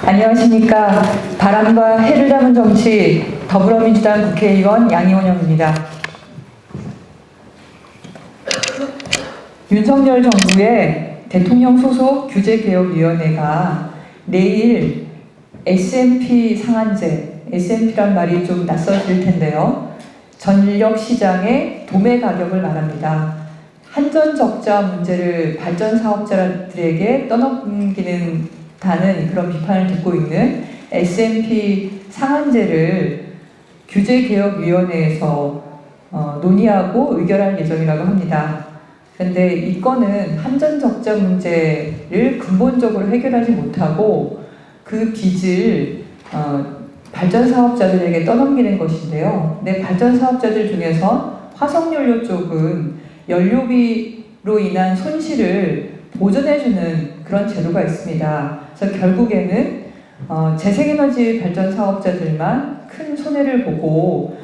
안녕하십니까. 바람과 해를 담은 정치 더불어민주당 국회의원 양이원영입니다. 윤석열 정부의 대통령 소속 규제개혁위원회가 내일 SMP 상한제, SMP란 말이 좀 낯설실 텐데요. 전력시장의 도매 가격을 말합니다. 한전적자 문제를 발전사업자들에게 떠넘기는 다는 그런 비판을 듣고 있는 SMP 상한제를 규제개혁위원회에서 논의하고 의결할 예정이라고 합니다. 그런데 이 건은 한전적자 문제를 근본적으로 해결하지 못하고 그 빚을 발전사업자들에게 떠넘기는 것인데요. 근데 발전사업자들 중에서 화석연료 쪽은 연료비로 인한 손실을 보전해주는 그런 제도가 있습니다. 그래서 결국에는 재생에너지 발전 사업자들만 큰 손해를 보고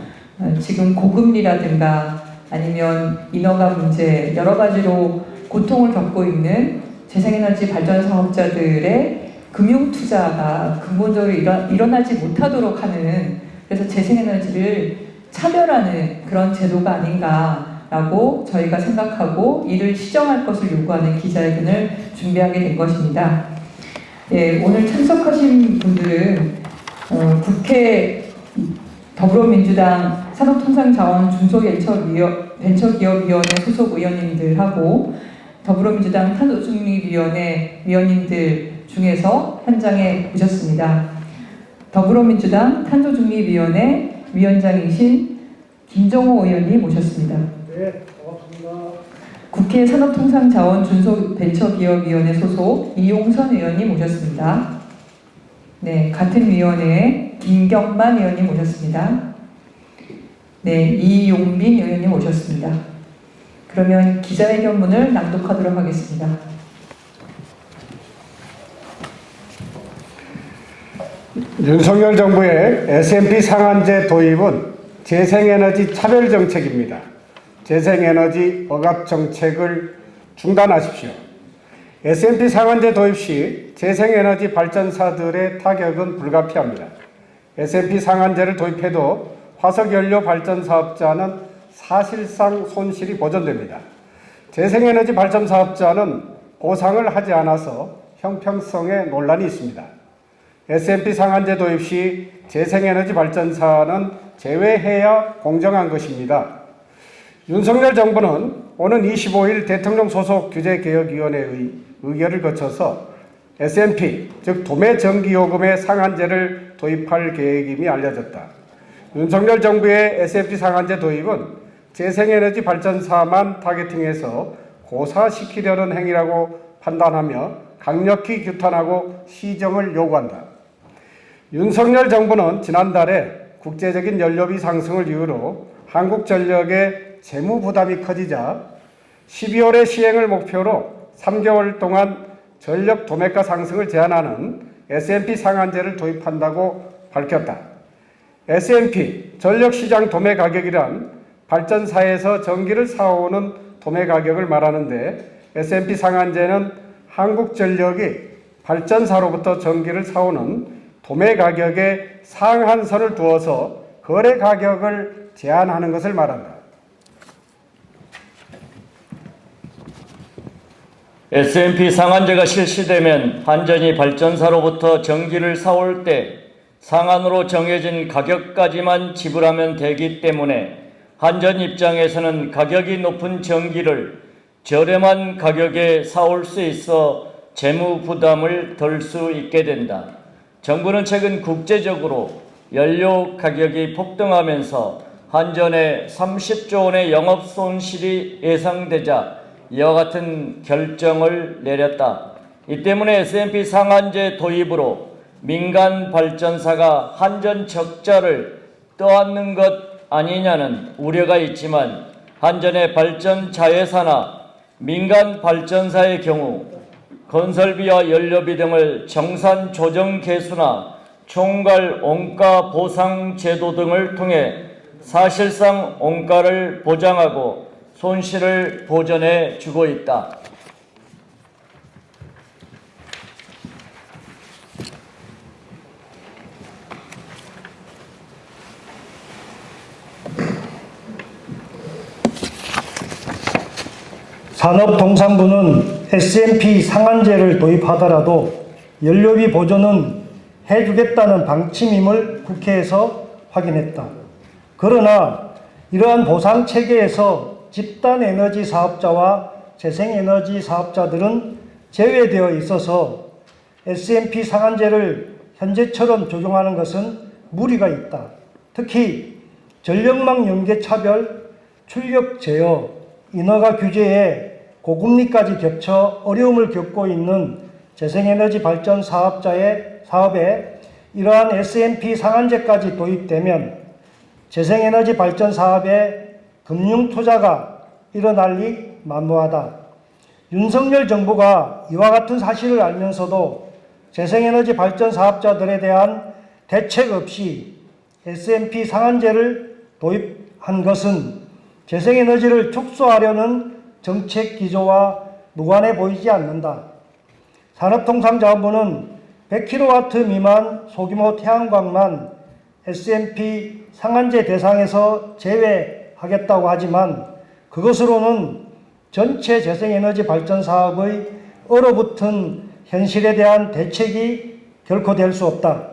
지금 고금리라든가 아니면 인허가 문제 여러 가지로 고통을 겪고 있는 재생에너지 발전 사업자들의 금융 투자가 근본적으로 일어나지 못하도록 하는, 그래서 재생에너지를 차별하는 그런 제도가 아닌가라고 저희가 생각하고 이를 시정할 것을 요구하는 기자회견을 준비하게 된 것입니다. 예, 오늘 참석하신 분들은 국회 더불어민주당 산업통상자원 중소벤처기업위원회 소속 의원님들하고 더불어민주당 탄소중립위원회 위원님들 중에서 현장에 오셨습니다. 더불어민주당 탄소중립위원회 위원장이신 김정호 의원님 모셨습니다. 네, 고맙습니다. 국회 산업통상자원 중소벤처기업위원회 소속 이용선 의원님 모셨습니다. 네, 같은 위원회에 김경만 의원님 모셨습니다. 네, 이용빈 의원님 모셨습니다. 그러면 기자회견문을 낭독하도록 하겠습니다. 윤석열 정부의 SMP 상한제 도입은 재생에너지 차별 정책입니다. 재생에너지 억압 정책을 중단하십시오. SMP 상한제 도입 시 재생에너지 발전사들의 타격은 불가피합니다. SMP 상한제를 도입해도 화석연료 발전 사업자는 사실상 손실이 보전됩니다. 재생에너지 발전 사업자는 보상을 하지 않아서 형평성에 논란이 있습니다. SMP 상한제 도입 시 재생에너지 발전사는 제외해야 공정한 것입니다. 윤석열 정부는 오는 25일 대통령 소속 규제개혁위원회의 의결을 거쳐서 SMP, 즉 도매전기요금의 상한제를 도입할 계획임이 알려졌다. 윤석열 정부의 SMP 상한제 도입은 재생에너지 발전사만 타겟팅해서 고사시키려는 행위라고 판단하며 강력히 규탄하고 시정을 요구한다. 윤석열 정부는 지난달에 국제적인 연료비 상승을 이유로 한국전력의 재무 부담이 커지자 12월에 시행을 목표로 3개월 동안 전력 도매가 상승을 제한하는 SMP 상한제를 도입한다고 밝혔다. SMP, 전력시장 도매 가격이란 발전사에서 전기를 사오는 도매 가격을 말하는데 SMP 상한제는 한국전력이 발전사로부터 전기를 사오는 도매 가격에 상한선을 두어서 거래 가격을 제한하는 것을 말한다. SMP 상한제가 실시되면 한전이 발전사로부터 전기를 사올 때 상한으로 정해진 가격까지만 지불하면 되기 때문에 한전 입장에서는 가격이 높은 전기를 저렴한 가격에 사올 수 있어 재무 부담을 덜 수 있게 된다. 정부는 최근 국제적으로 연료 가격이 폭등하면서 한전에 30조 원의 영업 손실이 예상되자 이와 같은 결정을 내렸다. 이 때문에 SMP 상한제 도입으로 민간 발전사가 한전 적자를 떠안는 것 아니냐는 우려가 있지만 한전의 발전 자회사나 민간 발전사의 경우 건설비와 연료비 등을 정산 조정 개수나 총괄 원가 보상 제도 등을 통해 사실상 원가를 보장하고 손실을 보전해 주고 있다. 산업통상부는 SMP 상한제를 도입하더라도 연료비 보조는 해주겠다는 방침임을 국회에서 확인했다. 그러나 이러한 보상 체계에서 집단에너지 사업자와 재생에너지 사업자들은 제외되어 있어서 SMP 상한제를 현재처럼 적용하는 것은 무리가 있다. 특히 전력망 연계 차별, 출력 제어, 인허가 규제에 고금리까지 겹쳐 어려움을 겪고 있는 재생에너지 발전 사업에 이러한 SMP 상한제까지 도입되면 재생에너지 발전 사업에 금융 투자가 일어날 리 만무하다. 윤석열 정부가 이와 같은 사실을 알면서도 재생에너지 발전 사업자들에 대한 대책 없이 SMP 상한제를 도입한 것은 재생에너지를 축소하려는 정책 기조와 무관해 보이지 않는다. 산업통상자원부는 100kW 미만 소규모 태양광만 SMP 상한제 대상에서 제외하겠다고 하지만 그것으로는 전체 재생에너지 발전 사업의 얼어붙은 현실에 대한 대책이 결코 될 수 없다.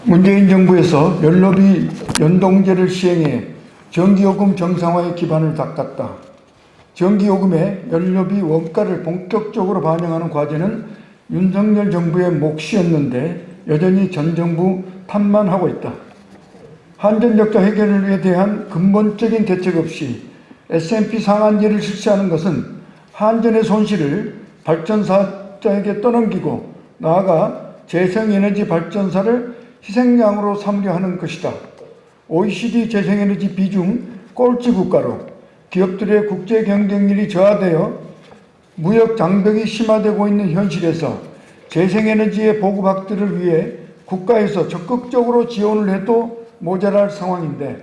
문재인 정부에서 연료비 연동제를 시행해 전기요금 정상화의 기반을 닦았다. 전기요금의 연료비 원가를 본격적으로 반영하는 과제는 윤석열 정부의 몫이었는데 여전히 전 정부 탓만 하고 있다. 한전적자 해결에 대한 근본적인 대책 없이 SMP 상한제를 실시하는 것은 한전의 손실을 발전사자에게 떠넘기고 나아가 재생에너지 발전사를 희생양으로 삼으려 하는 것이다. OECD 재생에너지 비중 꼴찌 국가로 기업들의 국제 경쟁력이 저하되어 무역 장벽이 심화되고 있는 현실에서 재생에너지의 보급 확대를 위해 국가에서 적극적으로 지원을 해도 모자랄 상황인데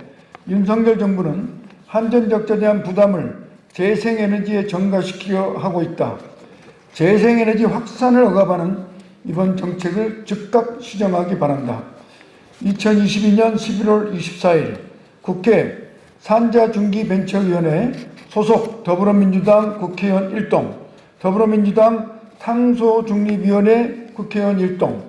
윤석열 정부는 한전적자에 대한 부담을 재생에너지에 전가시키려 하고 있다. 재생에너지 확산을 억압하는 이번 정책을 즉각 시정하기 바란다. 2022년 11월 24일 국회 산자중기벤처위원회 소속 더불어민주당 국회의원 1동, 더불어민주당 탄소중립위원회 국회의원 1동,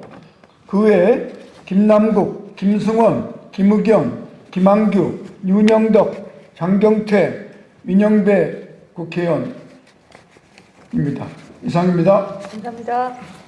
그 외에 김남국, 김승원, 김의겸, 김한규, 윤영덕, 장경태, 민영배 국회의원입니다. 이상입니다. 감사합니다.